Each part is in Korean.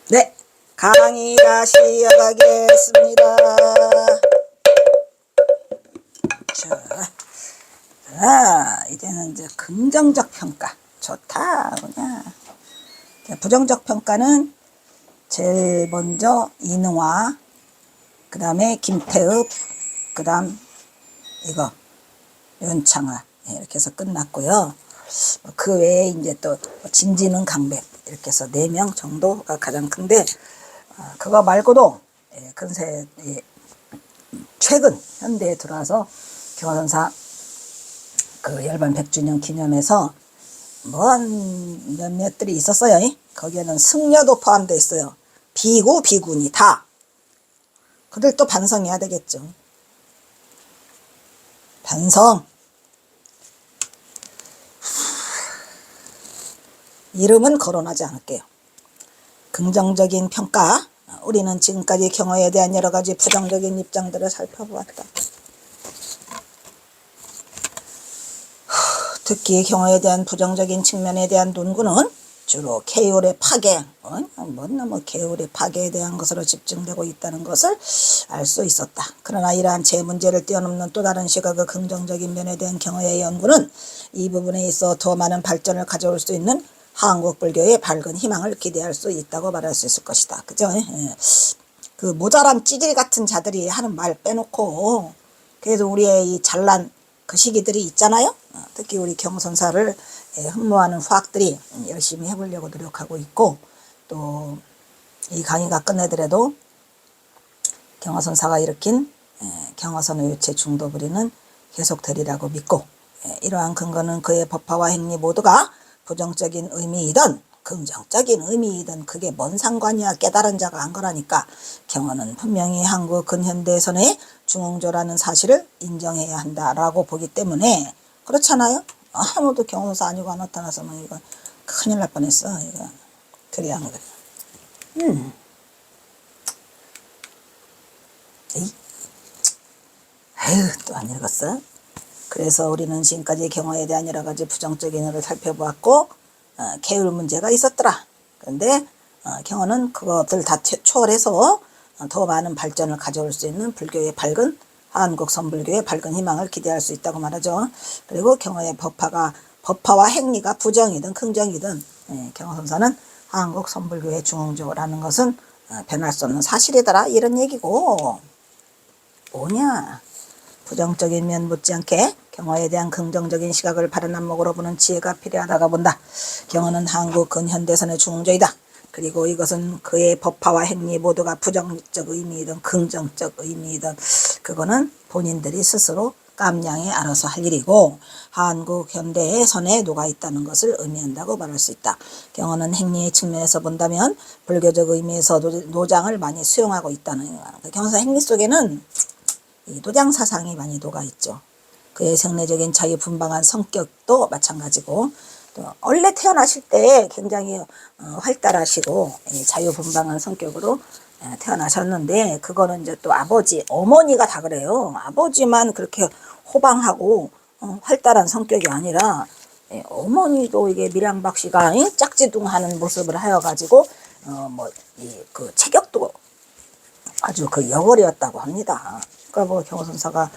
네, 강의가 시작하겠습니다. 이제는 이제 긍정적 평가. 좋다, 그냥. 부정적 평가는 제일 먼저 이능화, 그 다음에 김태읍, 그 다음 이거 윤창아, 이렇게 해서 끝났고요. 그 외에 이제 또 진지능 강백 이렇게 해서 4명 정도가 가장 큰데, 그거 말고도 근세 최근 현대에 들어와서 경화선사 그 열반 100주년 기념해서 몇몇들이 있었어요. 거기에는 승려도 포함되어 있어요. 비구 비군이 다 그들 또 반성해야 되겠죠. 반성. 이름은 거론하지 않을게요. 긍정적인 평가. 우리는 지금까지 경어에 대한 여러 가지 부정적인 입장들을 살펴보았다. 특히 경어에 대한 부정적인 측면에 대한 논구는 주로 계율의 파괴, 계율의 파괴에 대한 것으로 집중되고 있다는 것을 알 수 있었다. 그러나 이러한 제 문제를 뛰어넘는 또 다른 시각의 긍정적인 면에 대한 경어의 연구는 이 부분에 있어 더 많은 발전을 가져올 수 있는 한국 불교의 밝은 희망을 기대할 수 있다고 말할 수 있을 것이다. 그죠? 그 모자란 찌질 같은 자들이 하는 말 빼놓고 그래도 우리의 이 잘난 그 시기들이 있잖아요. 특히 우리 경선사를 흠모하는 후학들이 열심히 해보려고 노력하고 있고, 또 이 강의가 끝내더라도 경화선사가 일으킨 경화선의 유체 중도부리는 계속되리라고 믿고, 이러한 근거는 그의 법화와 행위 모두가 부정적인 의미이든 긍정적인 의미이든 그게 뭔 상관이야. 깨달은 자가 한 거라니까. 경어는 분명히 한국 근현대선의 중흥조라는 사실을 인정해야 한다라고 보기 때문에 그렇잖아요. 아무도 경호사 아니고 나타나서면 이거 큰일 날 뻔했어. 이거 그래 안 그래. 에휴, 또 안 읽었어. 그래서 우리는 지금까지 경어에 대한 여러 가지 부정적인 것을 살펴보았고, 계율 문제가 있었더라. 그런데 경어는 그것들 다 초월해서 더 많은 발전을 가져올 수 있는 불교의 밝은 한국 선불교의 밝은 희망을 기대할 수 있다고 말하죠. 그리고 경어의 법화와 행위가 부정이든 긍정이든 경어선사는 한국 선불교의 중흥조라는 것은 변할 수 없는 사실이더라. 이런 얘기고, 뭐냐. 부정적인 면 못지않게 경어에 대한 긍정적인 시각을 바른 안목으로 보는 지혜가 필요하다가 본다. 경어는 한국 근현대선의 중흥조이다. 그리고 이것은 그의 법화와 행위 모두가 부정적 의미이든 긍정적 의미이든 그거는 본인들이 스스로 깜냥에 알아서 할 일이고, 한국 현대의 선에 녹아 있다는 것을 의미한다고 말할 수 있다. 경어는 행위의 측면에서 본다면 불교적 의미에서 노장을 많이 수용하고 있다는 거야. 경어사 행위 속에는 이 도장 사상이 많이 녹아 있죠. 그의 생내적인 자유분방한 성격도 마찬가지고, 또 원래 태어나실 때 굉장히 활달하시고 자유분방한 성격으로 태어나셨는데, 그거는 이제 또 어머니가 다 그래요. 아버지만 그렇게 호방하고 활달한 성격이 아니라 어머니도 이게 밀양박씨가 짝지둥하는 모습을 하여가지고 그 체격도 아주 그 여걸이었다고 합니다. 그러니까 뭐 경호선사가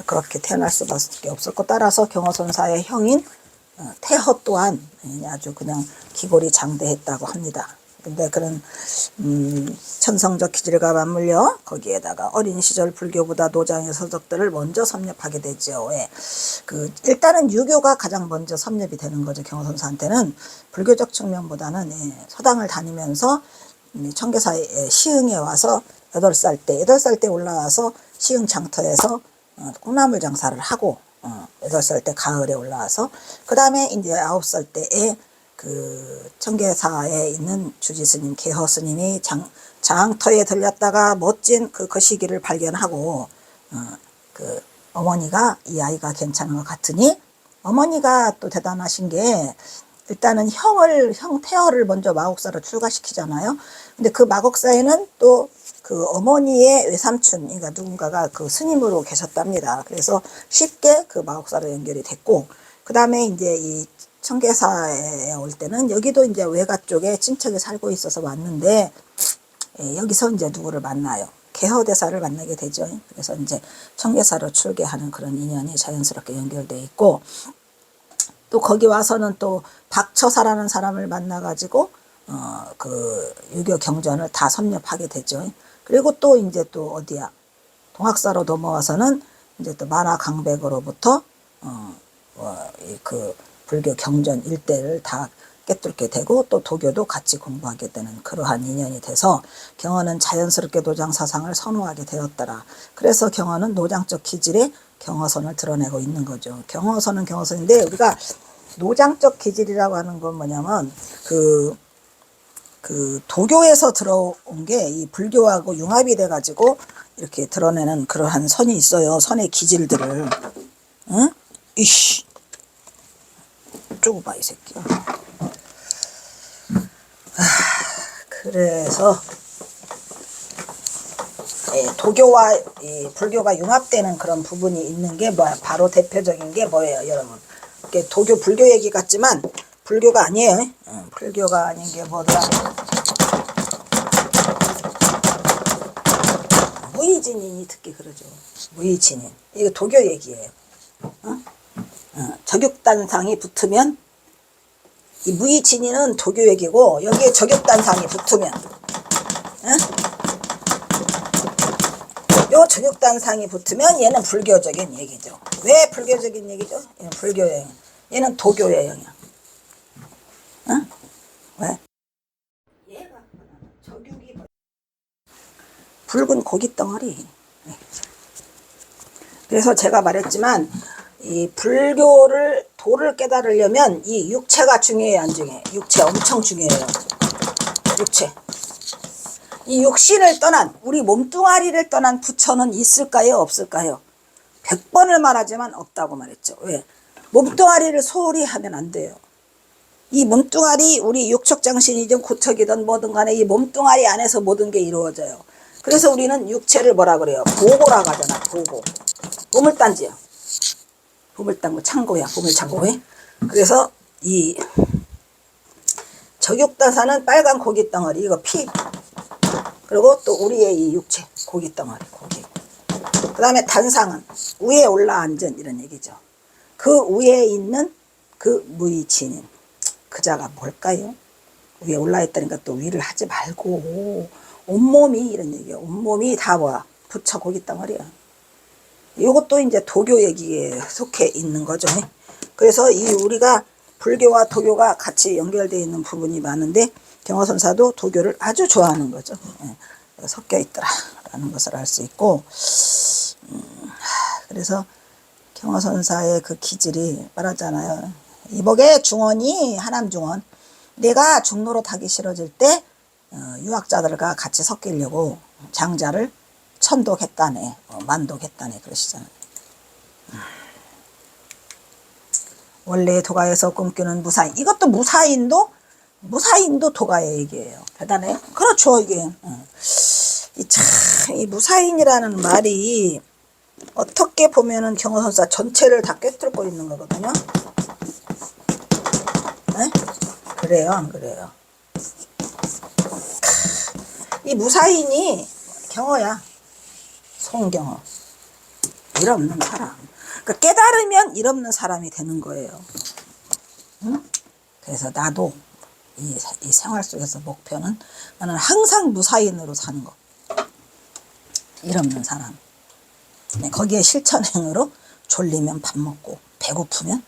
그렇게 태어날 수밖에 없었고, 따라서 경호선사의 형인 태허 또한 아주 그냥 기골이 장대했다고 합니다. 근데 그런 천성적 기질과 맞물려 거기에다가 어린 시절 불교보다 노장의 서적들을 먼저 섭렵하게 되죠. 일단은 유교가 가장 먼저 섭렵이 되는 거죠. 경호선사한테는 불교적 측면보다는 서당을 다니면서 청계사의 시흥에 와서 8살 때 올라와서 시흥 장터에서 콩나물 장사를 하고, 8살 때 가을에 올라와서, 그 다음에 이제 9살 때에 그 청계사에 있는 주지스님, 개허스님이 장터에 들렸다가 멋진 그 거시기를 발견하고, 그 어머니가 이 아이가 괜찮은 것 같으니, 어머니가 또 대단하신 게, 일단은 형 태허를 먼저 마곡사로 출가시키잖아요. 근데 그 마곡사에는 또 그 어머니의 외삼촌, 그러니까 누군가가 그 스님으로 계셨답니다. 그래서 쉽게 그 마곡사로 연결이 됐고, 그 다음에 이제 이 청계사에 올 때는 여기도 이제 외가 쪽에 친척이 살고 있어서 왔는데, 여기서 이제 누구를 만나요? 개허대사를 만나게 되죠. 그래서 이제 청계사로 출계하는 그런 인연이 자연스럽게 연결돼 있고, 또 거기 와서는 또 박처사라는 사람을 만나가지고 그 유교 경전을 다 섭렵하게 되죠. 그리고 또 이제 또 어디야? 동학사로 넘어와서는 이제 또 만화강백으로부터 그 불교 경전 일대를 다 깨뚫게 되고, 또 도교도 같이 공부하게 되는 그러한 인연이 돼서 경허는 자연스럽게 노장 사상을 선호하게 되었더라. 그래서 경허는 노장적 기질의 경허선을 드러내고 있는 거죠. 경허선은 경허선인데, 우리가 노장적 기질이라고 하는 건 뭐냐면 그 도교에서 들어온 게 이 불교하고 융합이 돼 가지고 이렇게 드러내는 그러한 선이 있어요. 선의 기질들을. 응? 이씨, 쪼고 봐 이 새끼야. 그래서 도교와 이 불교가 융합되는 그런 부분이 있는 게 뭐야? 바로 대표적인 게 뭐예요, 여러분? 이게 도교 불교 얘기 같지만 불교가 아니에요. 불교가 아닌 게 뭐더라? 무의진인이 특히 그러죠. 무의진인. 이거 도교 얘기예요. 적육단상이 붙으면, 이 무의진인은 도교 얘기고, 여기에 적육단상이 붙으면, 요 적육단상이 붙으면 얘는 불교적인 얘기죠. 왜 불교적인 얘기죠? 얘는 불교의 영역. 얘는 도교의 영역. 왜? 얘가 적육이 붉은 고기 덩어리. 그래서 제가 말했지만 이 불교를 도를 깨달으려면 이 육체가 중요해요, 안 중요해요? 육체 엄청 중요해요. 육체. 이 육신을 떠난, 우리 몸뚱아리를 떠난 부처는 있을까요, 없을까요? 100번을 말하지만 없다고 말했죠. 왜? 몸뚱아리를 소홀히 하면 안 돼요. 이 몸뚱아리, 우리 육척장신이든 고척이든 뭐든 간에 이 몸뚱아리 안에서 모든 게 이루어져요. 그래서 우리는 육체를 뭐라 그래요? 보고라고 하잖아. 보고. 보물단지요. 보물단고 창고야. 보물창고. 그래서 이 적육단사는 빨간 고기 덩어리, 이거 피. 그리고 또 우리의 이 육체, 고기 덩어리, 고기. 그 다음에 단상은 위에 올라앉은, 이런 얘기죠. 그 위에 있는 그 무의진인, 그 자가 뭘까요? 위에 올라있다니까 또 위를 하지 말고 온몸이, 이런 얘기예요. 온몸이 다 뭐야? 부처 고기 덩어리야. 이것도 이제 도교 얘기에 속해 있는 거죠. 그래서 이 우리가 불교와 도교가 같이 연결되어 있는 부분이 많은데, 경허선사도 도교를 아주 좋아하는 거죠. 섞여 있더라라는 것을 알 수 있고, 그래서 경허선사의 그 기질이 말하잖아요. 이복의 중원이 하남중원. 내가 중로로 타기 싫어질 때 유학자들과 같이 섞이려고 장자를 천독했다네, 만독했다네 그러시잖아요. 원래 도가에서 꿈꾸는 무사인. 이것도 무사인도 도가의 얘기예요. 대단해요. 그렇죠, 이게. 이 무사인이라는 말이 어떻게 보면은 경허선사 전체를 다 꿰뚫고 있는 거거든요. 네? 그래요, 안 그래요? 이 무사인이 경허야. 송경허. 일 없는 사람. 그러니까 깨달으면 일 없는 사람이 되는 거예요. 응? 그래서 나도 이 생활 속에서 목표는, 나는 항상 무사인으로 사는 거. 일 없는 사람. 거기에 실천행으로 졸리면 밥 먹고, 배고프면,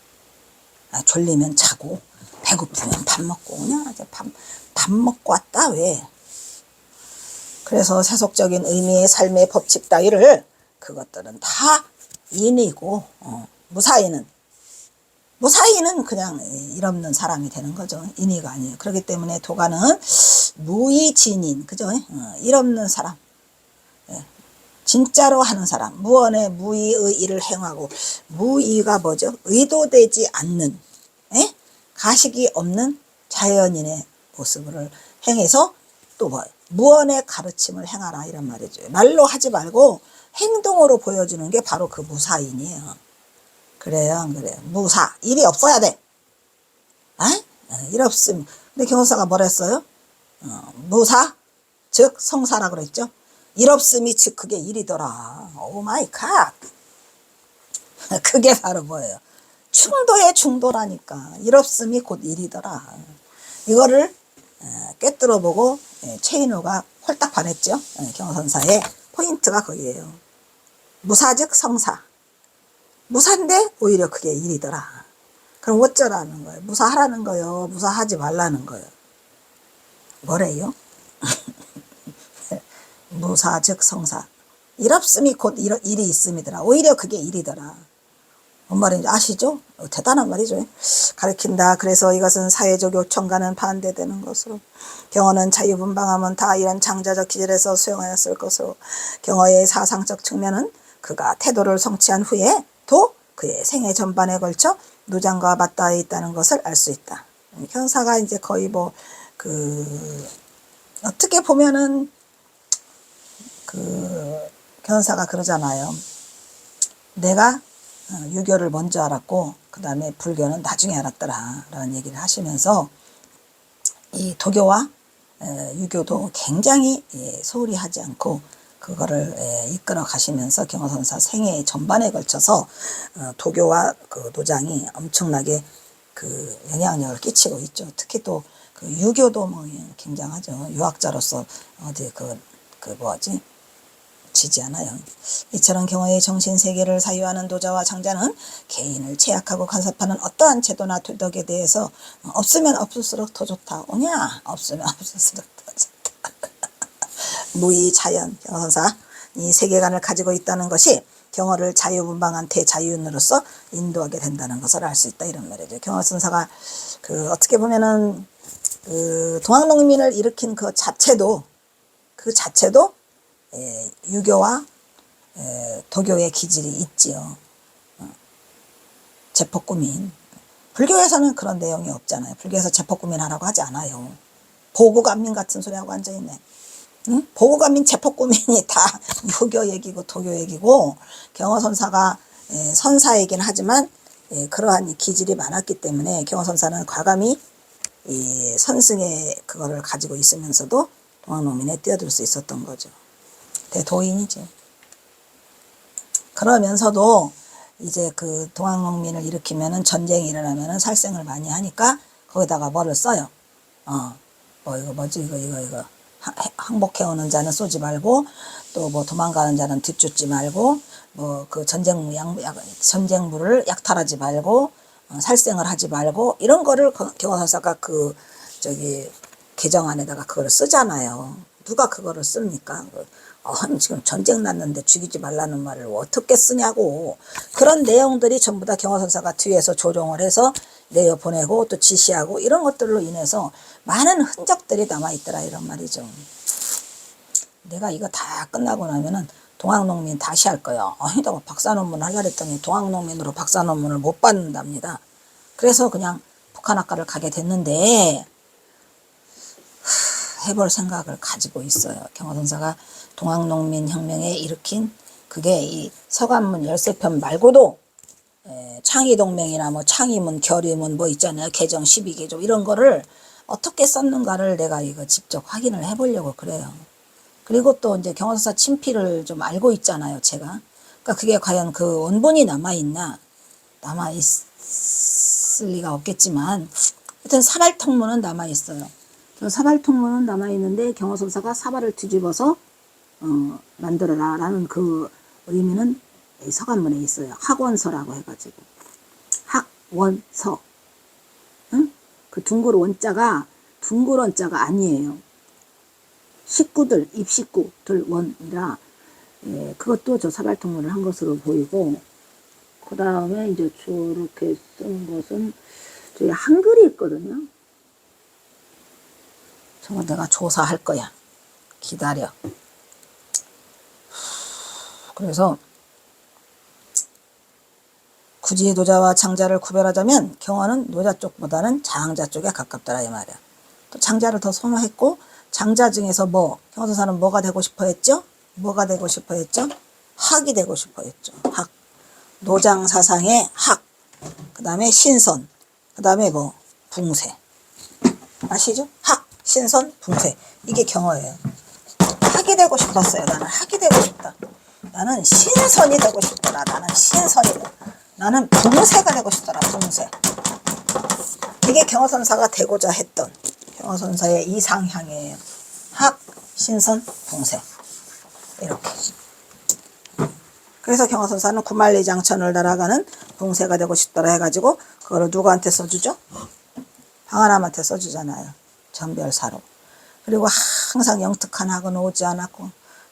졸리면 자고, 배고프면 밥 먹고, 그냥 이제 밥 먹고 왔다, 왜? 그래서 세속적인 의미의 삶의 법칙 따위를, 그것들은 다 인이고, 무사인은 그냥 일 없는 사람이 되는 거죠. 인이가 아니에요. 그렇기 때문에 도가는 무의진인, 그죠? 일 없는 사람. 진짜로 하는 사람. 무언의 무의의 일을 행하고, 무의가 뭐죠? 의도되지 않는, 가식이 없는 자연인의 모습을 행해서 또 뭐, 무언의 가르침을 행하라, 이런 말이죠. 말로 하지 말고 행동으로 보여주는 게 바로 그 무사인이에요. 그래요, 안 그래요? 무사. 일이 없어야 돼. 일 없음. 근데 경선사가 뭐랬어요? 무사 즉 성사라 그랬죠. 일 없음이 즉 그게 일이더라. 오 마이 갓. 그게 바로 뭐예요? 충도의 충도라니까. 일 없음이 곧 일이더라. 이거를 꿰뚫어 보고 최인호가 홀딱 반했죠. 경선사의 포인트가 거기에요. 무사 즉 성사. 무사인데 오히려 그게 일이더라. 그럼 어쩌라는 거예요? 무사하라는 거예요? 무사하지 말라는 거예요? 뭐래요? 무사 즉 성사. 일 없음이 곧 일이 있음이더라. 오히려 그게 일이더라. 뭔 말인지 아시죠? 대단한 말이죠. 가르친다. 그래서 이것은 사회적 요청과는 반대되는 것으로 경어는 자유분방함은 다 이런 창자적 기질에서 수용하였을 것으로 경어의 사상적 측면은 그가 태도를 성취한 후에 또 그의 생애 전반에 걸쳐 노장과 맞닿아 있다는 것을 알 수 있다. 현사가 이제 거의 뭐 어떻게 보면은 견사가 그러잖아요. 내가 유교를 먼저 알았고 그 다음에 불교는 나중에 알았더라 라는 얘기를 하시면서 이 도교와 유교도 굉장히 소홀히 하지 않고 그거를 이끌어 가시면서 경어선사 생애 전반에 걸쳐서 도교와 그 노장이 엄청나게 그 영향력을 끼치고 있죠. 특히 또 그 유교도 뭐 굉장하죠. 유학자로서 어디 뭐지 지지 않아요. 이처럼 경어의 정신세계를 사유하는 도자와 장자는 개인을 제약하고 간섭하는 어떠한 제도나 도덕에 대해서 없으면 없을수록 더 좋다. 오냐? 없으면 없을수록 더 좋다. 무의 자연 경어선사 이 세계관을 가지고 있다는 것이 경어를 자유분방한 대자유인으로서 인도하게 된다는 것을 알 수 있다 이런 말이죠. 경어선사가 어떻게 보면은 동학농민을 일으킨 그 자체도 유교와 도교의 기질이 있지요. 제폭구민. 불교에서는 그런 내용이 없잖아요. 불교에서 제폭구민 하라고 하지 않아요. 보고간민 같은 소리 하고 앉아있네. 응? 보고간민 제폭구민이 다 유교 얘기고 도교 얘기고 경어선사가 선사이긴 하지만 그러한 기질이 많았기 때문에 경어선사는 과감히 이 선승의 그거를 가지고 있으면서도 동학농민에 뛰어들 수 있었던 거죠. 대도인이죠. 그러면서도 이제 그 동학농민을 일으키면은 전쟁이 일어나면은 살생을 많이 하니까 거기다가 뭐를 써요. 이거 뭐지 이거 항복해오는 자는 쏘지 말고 또 뭐 도망가는 자는 뒤쫓지 말고 뭐 그 전쟁물을 약탈하지 말고 살생을 하지 말고 이런 거를 경어선사가 개정 안에다가 그걸 쓰잖아요. 누가 그거를 씁니까? 지금 전쟁 났는데 죽이지 말라는 말을 어떻게 쓰냐고. 그런 내용들이 전부 다 경어선사가 뒤에서 조정을 해서 내어보내고 또 지시하고 이런 것들로 인해서 많은 흔적들이 남아있더라 이런 말이죠. 내가 이거 다 끝나고 나면은 동학농민 다시 할 거야. 아니다 박사논문 하려고 했더니 동학농민으로 박사논문을 못 받는답니다. 그래서 그냥 북한학과를 가게 됐는데 해볼 생각을 가지고 있어요. 경어선사가 동학농민 혁명에 일으킨 그게 이 서관문 13편 말고도 창의동맹이나 뭐 창의문, 결의문 뭐 있잖아요. 개정 12개조 이런 거를 어떻게 썼는가를 내가 이거 직접 확인을 해보려고 그래요. 그리고 또 이제 경어선사 친필을 좀 알고 있잖아요. 제가. 그러니까 그게 과연 그 원본이 남아있나? 남아있을 리가 없겠지만 하여튼 사발통문은 남아있어요. 사발통문은 남아있는데 경어선사가 사발을 뒤집어서 만들어라 라는 그 의미는 서간문에 있어요. 학원서라고 해가지고 학원서. 응? 그 둥글 원자가 둥글 원자가 아니에요. 식구들 입식구들 원이라 그것도 저 사발통문을 한 것으로 보이고 그 다음에 이제 저렇게 쓴 것은 저기 한글이 있거든요. 저거 내가 조사할 거야. 기다려. 그래서 굳이 노자와 장자를 구별하자면 경어는 노자 쪽보다는 장자 쪽에 가깝더라 이 말이야. 또 장자를 더 선호했고 장자 중에서 경어선사는 뭐가 되고 싶어 했죠? 뭐가 되고 싶어 했죠? 학이 되고 싶어 했죠. 학. 노장 사상의 학. 그 다음에 신선. 그 다음에 붕세. 아시죠? 학, 신선, 붕세. 이게 경어예요. 학이 되고 싶었어요. 나는 학이 되고 싶다. 나는 신선이 되고 싶더라. 나는 신선이다. 나는 붕세가 되고 싶더라. 붕세. 이게 경어선사가 되고자 했던 경어선사의 이상향이에요. 학, 신선, 붕세. 이렇게. 그래서 경어선사는 구만리장천을 날아가는 붕세가 되고 싶더라 해가지고 그거를 누구한테 써주죠? 방아남한테 써주잖아요. 전별사로. 그리고 항상 영특한 학은 오지 않았고,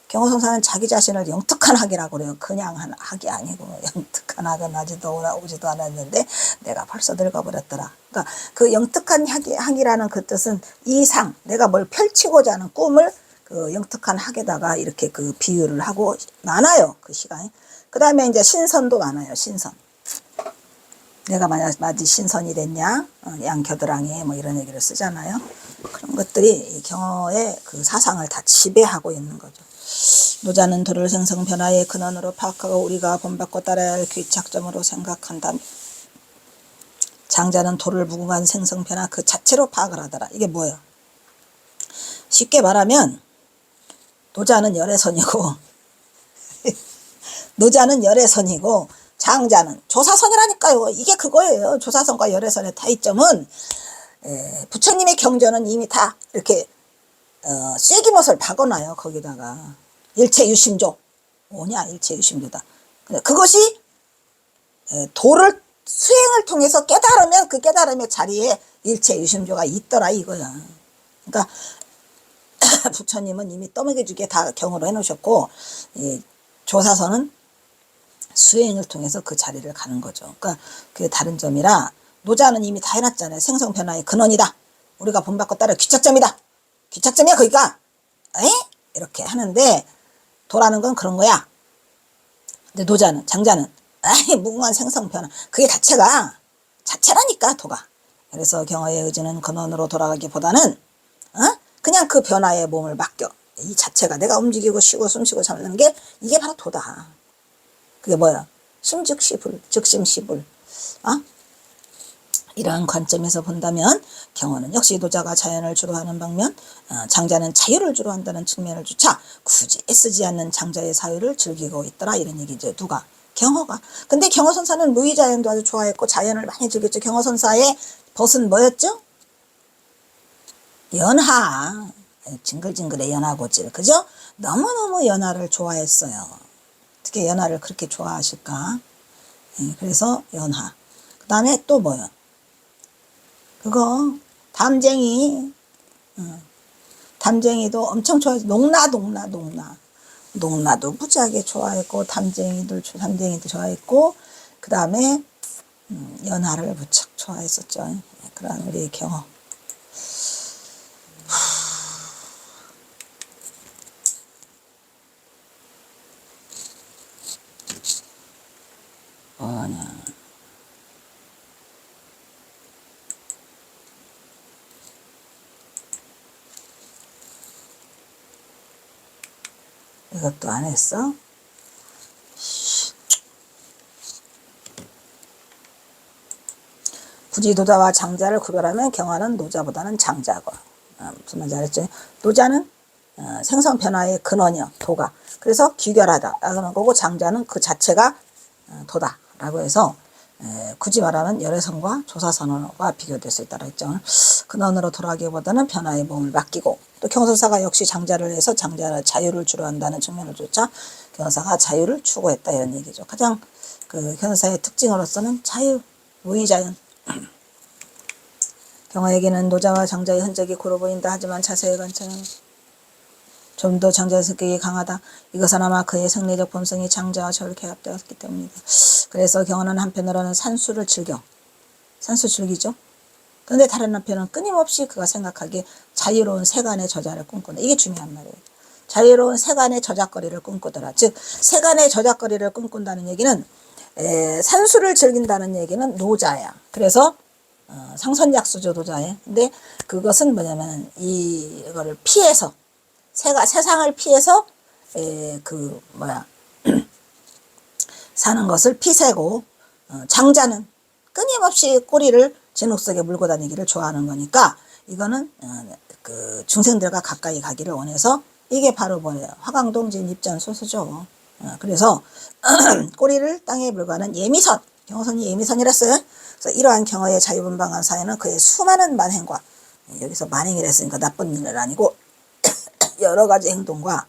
경어선사는 자기 자신을 영특한 학이라고 그래요. 그냥 한 학이 아니고 영특한 학은 아직도 오지도 않았는데 내가 벌써 늙어버렸더라. 그러니까 그 영특한 학이라는 그 뜻은 이상, 내가 뭘 펼치고자 하는 꿈을 그 영특한 학에다가 이렇게 그 비유를 하고 많아요. 그 시간에. 그 다음에 이제 신선도 많아요. 신선. 내가 만약 마지 신선이 됐냐, 양겨드랑이 뭐 이런 얘기를 쓰잖아요. 그런 것들이 이 경어의 그 사상을 다 지배하고 있는 거죠. 노자는 도를 생성변화의 근원으로 파악하고 우리가 본받고 따라야 할 귀착점으로 생각한다며, 장자는 도를 무궁한 생성변화 그 자체로 파악을 하더라. 이게 뭐예요? 쉽게 말하면 노자는 열애선이고 노자는 열애선이고 장자는 조사선이라니까요. 이게 그거예요. 조사선과 열애선의 차이점은 부처님의 경전은 이미 다 이렇게 쐐기못을 박아놔요. 거기다가 일체유심조. 뭐냐 일체유심조다. 그것이 도를 수행을 통해서 깨달으면 그 깨달음의 자리에 일체유심조가 있더라 이거야. 그러니까 부처님은 이미 떠먹여주게 다 경으로 해놓으셨고, 조사선은 수행을 통해서 그 자리를 가는 거죠. 그러니까 그게 다른 점이라, 노자는 이미 다 해놨잖아요. 생성변화의 근원이다. 우리가 본받고 따라 귀착점이다. 귀착점이야 거기가. 이렇게 하는데 도라는 건 그런 거야. 근데 노자는, 장자는 무궁한 생성변화. 그게 자체라니까 도가. 그래서 경어의 의지는 근원으로 돌아가기보다는 그냥 그 변화에 몸을 맡겨. 이 자체가 내가 움직이고 쉬고 숨쉬고 참는 게 이게 바로 도다. 그게 뭐야? 심즉시불, 즉심시불. 이러한 관점에서 본다면 경어는 역시 노자가 자연을 주로 하는 방면, 장자는 자유를 주로 한다는 측면을 조차 굳이 애쓰지 않는 장자의 사유를 즐기고 있더라. 이런 얘기죠. 누가? 경어가. 근데 경어선사는 무의자연도 아주 좋아했고 자연을 많이 즐겼죠. 경어선사의 벗은 뭐였죠? 연하. 징글징글의 연하고질. 그죠? 너무너무 연하를 좋아했어요. 어떻게 연하를 그렇게 좋아하실까? 그래서 연하. 그 다음에 또 뭐요? 그거 담쟁이. 담쟁이도 엄청 좋아했어. 농나도 무지하게 좋아했고 담쟁이도 좋아했고, 그 다음에 연하를 무척 좋아했었죠. 그런 우리 경어. 뭐냐. 이것도 안 했어? 굳이 노자와 장자를 구별하면 경화는 노자보다는 장자고. 무슨 말인지 알았죠? 노자는 생성 변화의 근원이요. 도가. 그래서 귀결하다 라는 거고, 장자는 그 자체가 도다 라고 해서 굳이 말하면 열애선과 조사선과 비교될 수 있다고 했죠. 근원으로 돌아가기보다는 변화의 몸을 맡기고, 또 경선사가 역시 장자를 해서 장자의 자유를 주로 한다는 측면을 조차 경선사가 자유를 추구했다 이런 얘기죠. 가장 그 경선사의 특징으로서는 자유, 무의자연. 경화에게는 노자와 장자의 흔적이 고루 보인다. 하지만 자세히 관찰하면 좀 더 장자의 성격이 강하다. 이것은 아마 그의 생리적 본성이 장자와 저를 결합되었기 때문이다. 그래서 경화는 한편으로는 산수를 즐기죠. 그런데 다른 한편은 끊임없이 그가 생각하기에 자유로운 세간의 저자를 꿈꾼다. 이게 중요한 말이에요. 자유로운 세간의 저작거리를 꿈꾸더라. 즉 세간의 저작거리를 꿈꾼다는 얘기는 산수를 즐긴다는 얘기는 노자야. 그래서 상선약수죠, 노자에. 근데 그것은 뭐냐면 이거를 피해서 세상을 피해서 사는 것을 피세고, 장자는 끊임없이 꼬리를 진흙 속에 물고 다니기를 좋아하는 거니까 이거는 그 중생들과 가까이 가기를 원해서 이게 바로 뭐예요? 화강동진 입전소수죠. 그래서 꼬리를 땅에 물고 하는 예미선, 경어선이 예미선이랬어요. 그래서 이러한 경어의 자유분방한 사회는 그의 수많은 만행과, 여기서 만행이랬으니까 나쁜 일은 아니고 여러 가지 행동과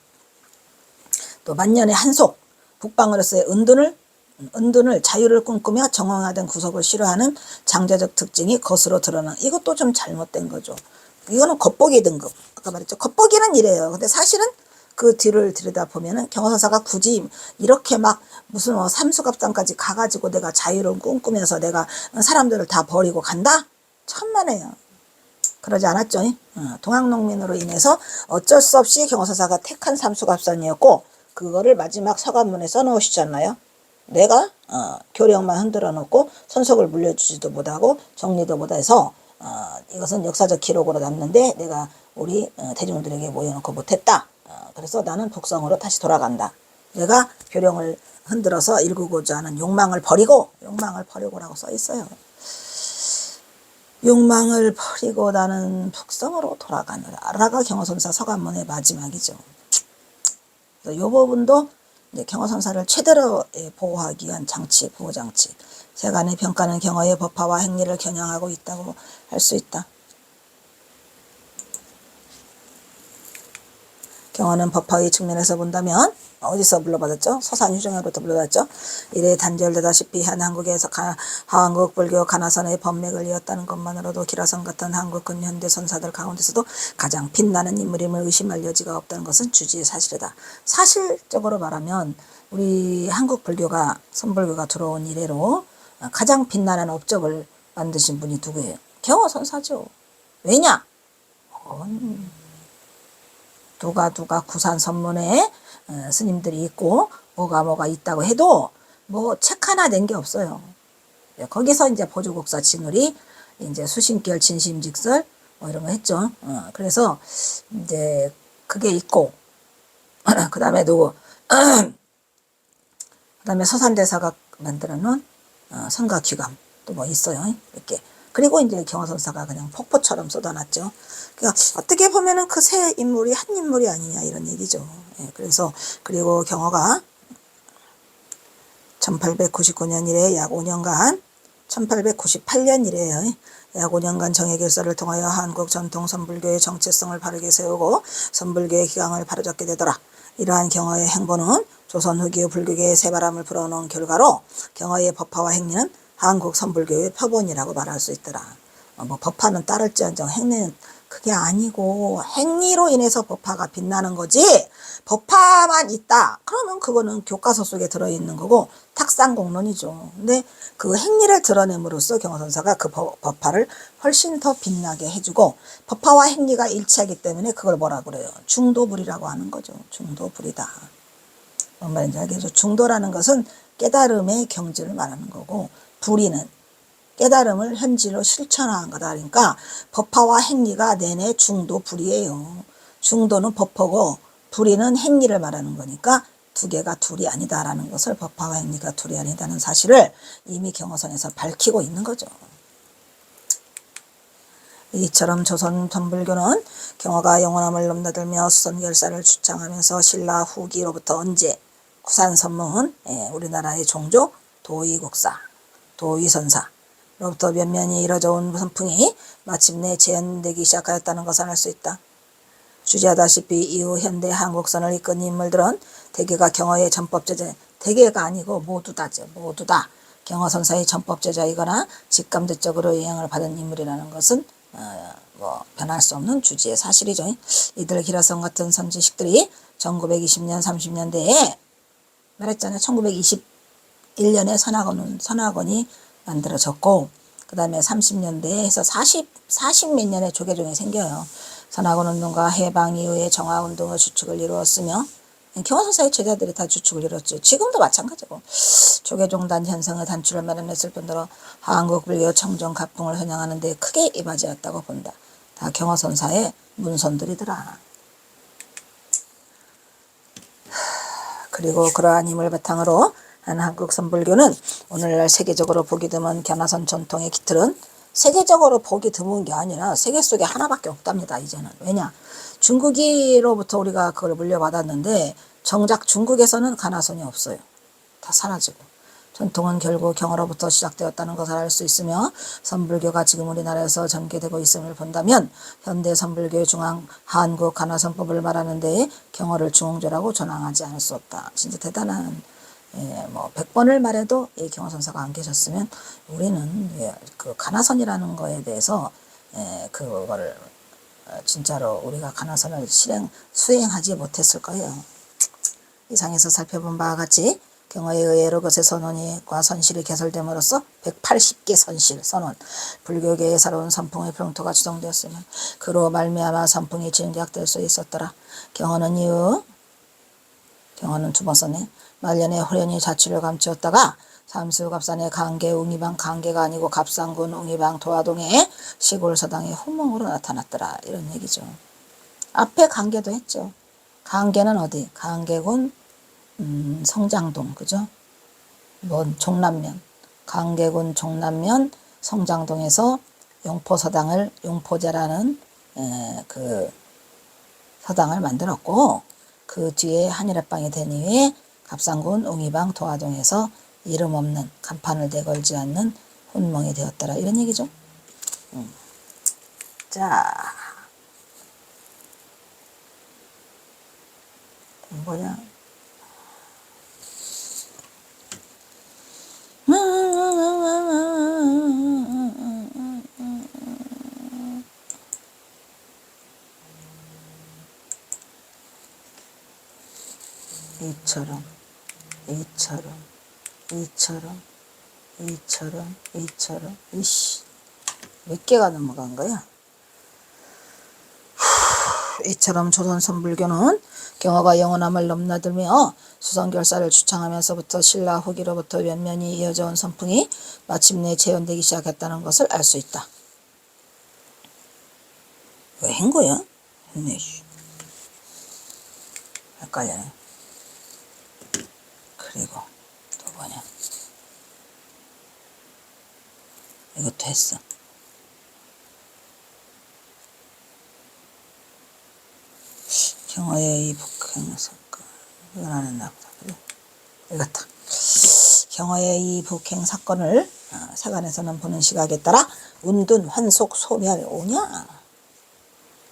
또 만년의 한속, 북방으로서의 은둔을 자유를 꿈꾸며 정황화된 구속을 싫어하는 장자적 특징이 겉으로 드러나. 이것도 좀 잘못된 거죠. 이거는 겉보기 등급. 아까 말했죠. 겉보기는 이래요. 근데 사실은 그 뒤를 들여다보면은 경호선사가 굳이 이렇게 막 무슨 삼수갑산까지 가가지고 내가 자유를 꿈꾸면서 내가 사람들을 다 버리고 간다? 천만에요. 그러지 않았죠. 동학농민으로 인해서 어쩔 수 없이 경호선사가 택한 삼수갑산이었고 그거를 마지막 서간문에 써놓으시잖아요. 내가 교령만 흔들어 놓고 선속을 물려주지도 못하고 정리도 못해서 이것은 역사적 기록으로 남는데 내가 우리 대중들에게 모여놓고 못했다. 그래서 나는 북성으로 다시 돌아간다. 내가 교령을 흔들어서 일구고자 하는 욕망을 버리고라고 써 있어요. 욕망을 버리고 나는 북성으로 돌아가느라가 경호선사 서간문의 마지막이죠. 이 부분도 이제 경호선사를 최대로 보호하기 위한 장치, 보호장치. 세간의 평가는 경어의 법화와 행리를 겨냥하고 있다고 할 수 있다. 경어는 법화의 측면에서 본다면 어디서 물러받았죠? 서산유정으로부터 물러받았죠. 이래 단절되다시피 한 한국에서 하한국 불교 가나선의 법맥을 이었다는 것만으로도 기라성 같은 한국 근현대 선사들 가운데서도 가장 빛나는 인물임을 의심할 여지가 없다는 것은 주지의 사실이다. 사실적으로 말하면 우리 한국 불교가 선불교가 들어온 이래로 가장 빛나는 업적을 만드신 분이 누구예요? 경어선사죠. 왜냐? 누가 구산 선문에 스님들이 있고 뭐가 있다고 해도 뭐 책 하나 낸 게 없어요. 거기서 이제 보조국사 진울이 이제 수신결 진심직설 뭐 이런 거 했죠. 그래서 이제 그게 있고 그 다음에 누구 그 다음에 서산대사가 만들어 놓은 성가귀감 또 뭐 있어요. 이렇게. 그리고 이제 경어선사가 그냥 폭포처럼 쏟아놨죠. 그러니까 어떻게 보면은 그 세 인물이 한 인물이 아니냐 이런 얘기죠. 그래서 그리고 경어가 1899년 이래 약 5년간 1898년 이래요. 약 5년간 정예결사를 통하여 한국 전통 선불교의 정체성을 바르게 세우고 선불교의 기강을 바로잡게 되더라. 이러한 경어의 행보는 조선 후기 불교계의 새바람을 불어넣은 결과로 경어의 법화와 행리는 한국 선불교의 표본이라고 말할 수 있더라. 뭐 법화는 따를지언정 행리는 그게 아니고 행리로 인해서 법화가 빛나는 거지 법화만 있다 그러면 그거는 교과서 속에 들어있는 거고 탁상공론이죠. 근데 그 행리를 드러냄으로써 경어선사가 그 법화를 훨씬 더 빛나게 해주고 법화와 행리가 일치하기 때문에 그걸 뭐라 그래요? 중도불이라고 하는 거죠. 중도불이다. 뭔 말인지 알겠죠? 중도라는 것은 깨달음의 경지를 말하는 거고 불이는 깨달음을 현지로 실천한 거다. 그러니까 법화와 행리가 내내 중도 불이에요. 중도는 법화고 불이는 행리를 말하는 거니까 두 개가 둘이 아니다라는 것을 법화와 행리가 둘이 아니다는 사실을 이미 경어선에서 밝히고 있는 거죠. 이처럼 조선 선불교는 경어가 영원함을 넘나들며 수선결사를 주창하면서 신라 후기로부터 언제 구산선문 우리나라의 종조 도의국사 도의선사로부터 면면이 이뤄져 온 선풍이 마침내 재현되기 시작하였다는 것을 알 수 있다. 주지하다시피 이후 현대 한국선을 이끈 인물들은 대개가 경어의 전법제자, 대개가 아니고 모두다죠. 모두다. 경어선사의 전법제자이거나 직감대적으로 영향을 받은 인물이라는 것은 뭐 변할 수 없는 주지의 사실이죠. 이들 기라성 같은 선지식들이 1920년 30년대에 말했잖아요. 1921년에 선학원이 만들어졌고 그 다음에 30년대에 해서 40 몇 년에 조계종이 생겨요. 선학원운동과 해방 이후의 정화운동의 주축을 이루었으며 경어선사의 제자들이 다 주축을 이뤘죠. 지금도 마찬가지고 조계종단 현상의 단추를 마련했을 뿐더러 한국 불교 청정 가풍을 현양하는 데 크게 이바지했다고 본다. 다 경어선사의 문손들이더라. 그리고 그러한 힘을 바탕으로 한 한국 선불교는 오늘날 세계적으로 보기 드문 견화선 전통의 깃틀은 세계적으로 보기 드문 게 아니라 세계 속에 하나밖에 없답니다. 이제는. 왜냐? 중국이로부터 우리가 그걸 물려받았는데 정작 중국에서는 가나선이 없어요. 다 사라지고. 전통은 결국 경으로부터 시작되었다는 것을 알 수 있으며 선불교가 지금 우리나라에서 전개되고 있음을 본다면 현대 선불교의 중앙 한국 가나선법을 말하는 데에 경어를 중흥조라고 전항하지 않을 수 없다. 진짜 대단한, 뭐 100번을 말해도 이 경어선사가 안 계셨으면 우리는 그 가나선이라는 거에 대해서 그거를 진짜로 우리가 가나선을 수행하지 못했을 거예요. 이상에서 살펴본 바와 같이 경어에 의해로 것의 선언과 선실이 개설됨으로써 180개 선실, 선언, 불교계의 새로운 선풍의 병토가 주동되었으면 그로 말미암아 선풍이 진작될 수 있었더라. 경어는 두 번 썼네. 말년에 호련히 자취를 감추었다가 삼수갑산의 강계 웅이방, 강계가 아니고 갑산군 웅이방 도화동에 시골 서당의 후몽으로 나타났더라. 이런 얘기죠. 앞에 강계도 했죠. 강계는 어디? 강계군 성장동, 그죠? 종남면, 강계군 종남면 성장동에서 용포서당을, 용포제라는 그 서당을 만들었고, 그 뒤에 한일합방이 된 이후에 갑산군 웅이방 도화동에서 이름 없는, 간판을 내걸지 않는 혼몽이 되었더라. 이런 얘기죠. 자, 뭐냐? 이처럼, 이씨, 몇 개가 넘어간 거야? 이처럼 조선 선불교는 경어가 영원함을 넘나들며 수성결사를 주창하면서부터 신라 후기로부터 면면이 이어져온 선풍이 마침내 재현되기 시작했다는 것을 알 수 있다. 왜 한 거야? 네, 헷갈려네. 그리고 또 뭐냐? 이것도 했어. 경어의 이 북행 사건, 이건 안 했나 보다. 그래? 이거다. 경어의 이 북행 사건을 세간에서는 보는 시각에 따라 운둔, 환속, 소멸 오냐?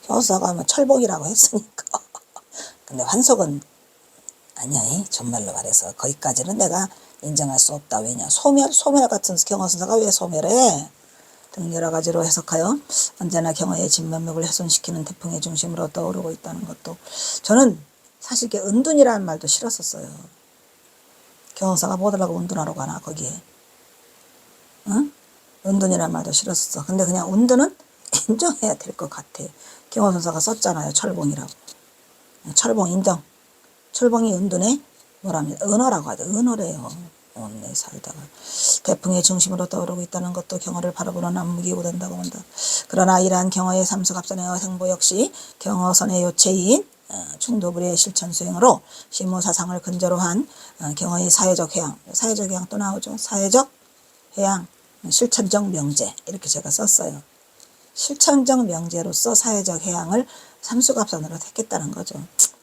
경어사가 뭐 철봉이라고 했으니까. 근데 환속은 아니야. 존말로 말해서 거기까지는 내가 인정할 수 없다. 왜냐? 소멸 같은 경어선사가 왜 소멸해? 등 여러 가지로 해석하여 언제나 경어의 진면목을 훼손시키는 태풍의 중심으로 떠오르고 있다는 것도, 저는 사실 은둔이라는 말도 싫었었어요. 경어사가 뭐더라고 은둔하러 가나 거기에. 응? 은둔이라는 말도 싫었었어. 근데 그냥 은둔은 인정해야 될 것 같아. 경어선사가 썼잖아요. 철봉이라고. 철봉 인정. 철봉이 은둔의 뭐랍니다. 은어라고 하죠. 은어래요. 내 살다가 태풍의 중심으로 떠오르고 있다는 것도 경어를 바라보는 안목이고 된다고 한다. 그러나 이러한 경어의 삼수갑산의 행보 역시 경어선의 요체인 충도불의 실천 수행으로 시무사상을 근저로 한 경어의 사회적 회양, 사회적 회양 또 나오죠. 사회적 회양, 실천적 명제, 이렇게 제가 썼어요. 실천적 명제로서 사회적 회양을 삼수갑산으로 택했다는 거죠.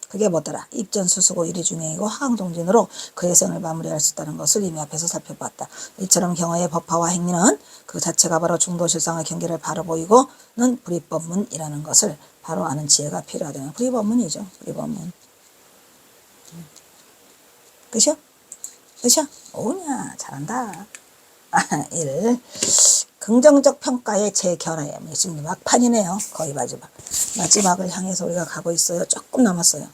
그게 뭐더라? 입전수수고 일이중행이고 하강동진으로 그의 생을 마무리할 수 있다는 것을 이미 앞에서 살펴봤다. 이처럼 경어의 법화와 행위는 그 자체가 바로 중도실상의 경계를 바로 보이고는 불입법문이라는 것을 바로 아는 지혜가 필요하다는, 불입법문이죠. 불입법문. 그죠? 그죠? 오냐, 잘한다. 1. 긍정적 평가의 재견화에, 지금 막판이네요. 거의 마지막을 향해서 우리가 가고 있어요. 조금 남았어요.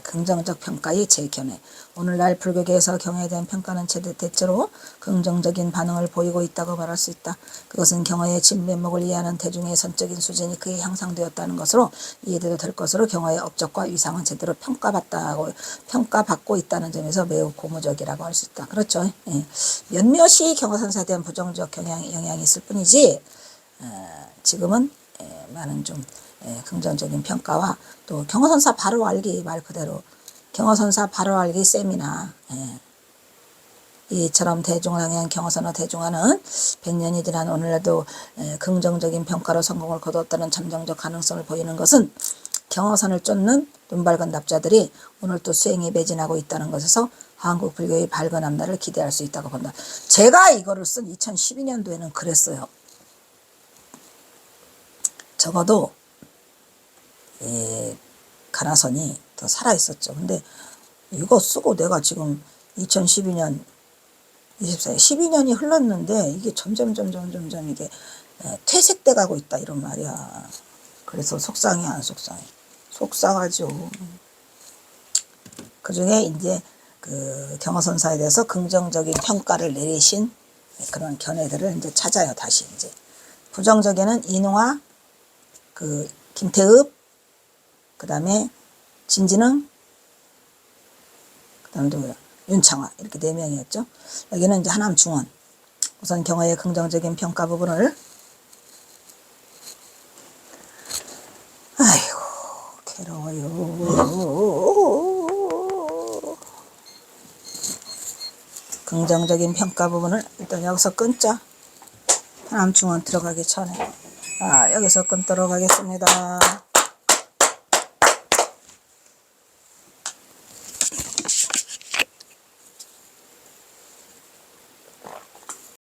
긍정적 평가의 재견해. 오늘날 불교계에서 경어에 대한 평가는 대체로 긍정적인 반응을 보이고 있다고 말할 수 있다. 그것은 경어의 진면목을 이해하는 대중의 선적인 수준이 크게 향상되었다는 것으로 이해돼도 될 것으로 경어의 업적과 위상은 제대로 평가받고 있다는 점에서 매우 고무적이라고 할 수 있다. 그렇죠. 예. 몇몇이 경어선사에 대한 부정적 영향이 있을 뿐이지 지금은 많은 좀 긍정적인 평가와 또 경어선사 바로 알기 말 그대로 경어선사 바로 알기 세미나 이처럼 대중항해한 경어선어 대중화는 100년이 지난 오늘날도 긍정적인 평가로 성공을 거뒀다는 잠정적 가능성을 보이는 것은 경어선을 쫓는 눈밝은 납자들이 오늘 또 수행이 매진하고 있다는 것에서 한국 불교의 밝은 앞날을 기대할 수 있다고 본다. 제가 이거를 쓴 2012년도에는 그랬어요. 적어도 가나선이 더 살아있었죠. 근데 이거 쓰고 내가 지금 2012년 24년 12년이 흘렀는데 이게 점점 이게 퇴색돼 가고 있다 이런 말이야. 그래서 속상해 안 속상해? 속상하죠. 그중에 이제 그 경어선사에 대해서 긍정적인 평가를 내리신 그런 견해들을 이제 찾아요. 다시 이제 부정적에는 이능화, 그 김태읍, 그 다음에 진진응, 그 다음에 누구야? 윤창화 이렇게 4명이었죠. 여기는 이제 하남중원. 우선 경어의 긍정적인 평가 부분을 아이고 괴로워요. 긍정적인 평가 부분을 일단 여기서 끊자. 하남중원 들어가기 전에 여기서 끊도록 하겠습니다.